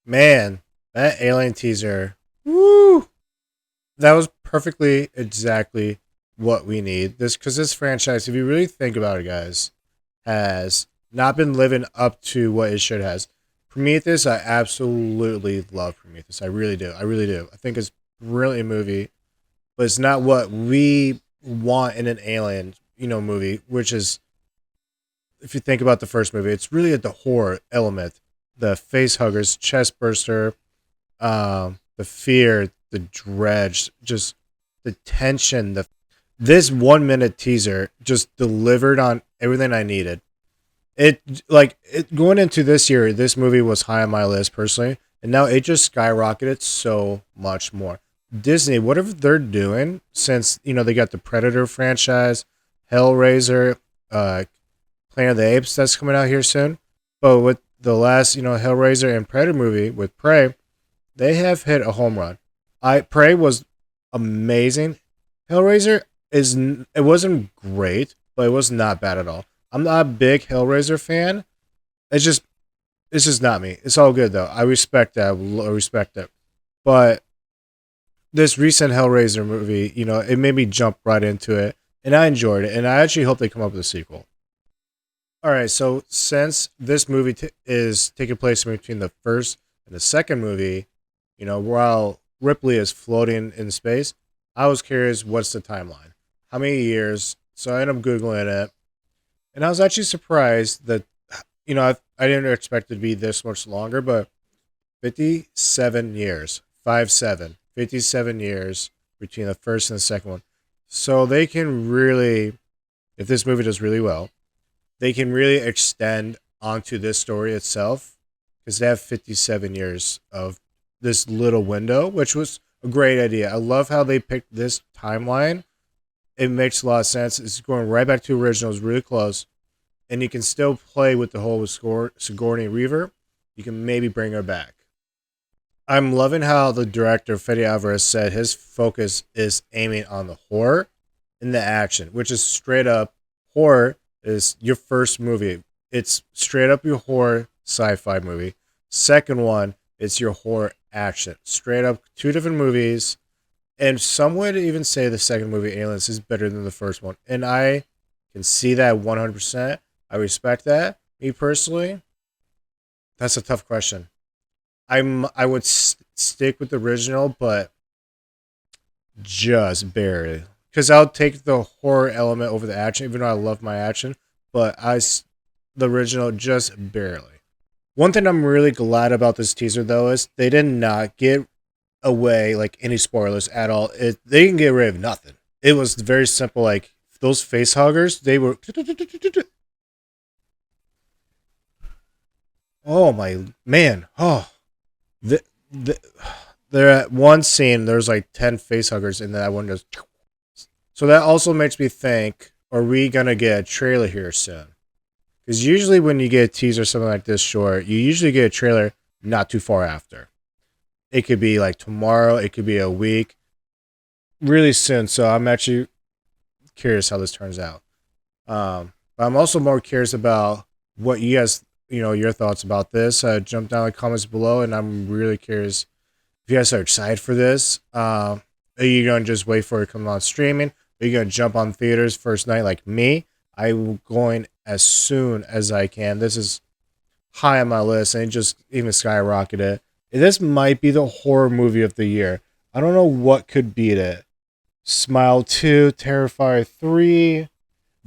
Man, that Alien teaser. Woo! That was perfectly exactly what we need. This because this franchise, if you really think about it, guys, has not been living up to what it should has. Prometheus, I absolutely love Prometheus. I really do. I really do. I think it's a brilliant movie, but it's not what we want in an alien, movie, which is if you think about the first movie, it's really at the horror element. The face huggers, chest burster, the fear, the dredge, just the tension. This 1 minute teaser just delivered on everything I needed. Going into this year, this movie was high on my list personally, and now it just skyrocketed so much more. Disney, whatever they're doing, since they got the Predator franchise, Hellraiser, Planet of the Apes that's coming out here soon, but with the last Hellraiser and Predator movie with Prey, they have hit a home run. Prey was amazing. Hellraiser it wasn't great, but it was not bad at all. I'm not a big Hellraiser fan. It's just not me. It's all good though. I respect that. I respect it. But this recent Hellraiser movie, it made me jump right into it, and I enjoyed it. And I actually hope they come up with a sequel. All right, so since this movie is taking place between the first and the second movie, while Ripley is floating in space, I was curious what's the timeline? How many years? So I ended up Googling it, and I was actually surprised that, I didn't expect it to be this much longer, but 57 years, 5-7, 57 years between the first and the second one. So they can really, if this movie does really well, they can really extend onto this story itself because they have 57 years of this little window, which was a great idea. I love how they picked this timeline. It makes a lot of sense. It's going right back to original. It's really close. And you can still play with the whole Sigourney Weaver. You can maybe bring her back. I'm loving how the director, Fede Alvarez, said his focus is aiming on the horror and the action, which is straight up horror is your first movie. It's straight up your horror sci-fi movie. Second one, it's your horror action. Straight up two different movies. And some would even say the second movie, Aliens, is better than the first one. And I can see that 100%. I respect that. Me personally, that's a tough question. I would stick with the original, but just barely. Because I'll take the horror element over the action, even though I love my action. But the original just barely. One thing I'm really glad about this teaser though is they did not get away like any spoilers at all. They didn't get rid of nothing. It was very simple. Like those face huggers, they were. Oh my man! Oh, the, the, they're at one scene. There's like 10 face huggers, and that one goes. So that also makes me think: are we gonna get a trailer here soon? Because usually when you get a teaser or something like this short, you usually get a trailer not too far after. It could be like tomorrow. It could be a week. Really soon. So I'm actually curious how this turns out. But I'm also more curious about what you guys, your thoughts about this. Jump down in the comments below, and I'm really curious if you guys are excited for this. Are you going to just wait for it to come on streaming? Are you going to jump on theaters first night like me? I'm going as soon as I can. This is high on my list, and it just even skyrocketed. This might be the horror movie of the year. I don't know what could beat it. Smile 2, Terrifier 3,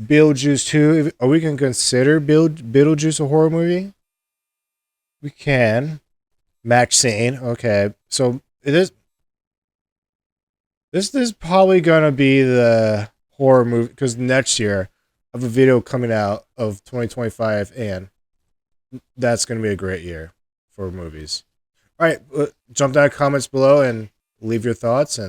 Beetlejuice 2. Are we going to consider Beetlejuice a horror movie? We can. Maxine. Okay. So this is probably going to be the horror movie because next year I have a video coming out of 2025 and that's going to be a great year for movies. All right. Jump down in the comments below and leave your thoughts and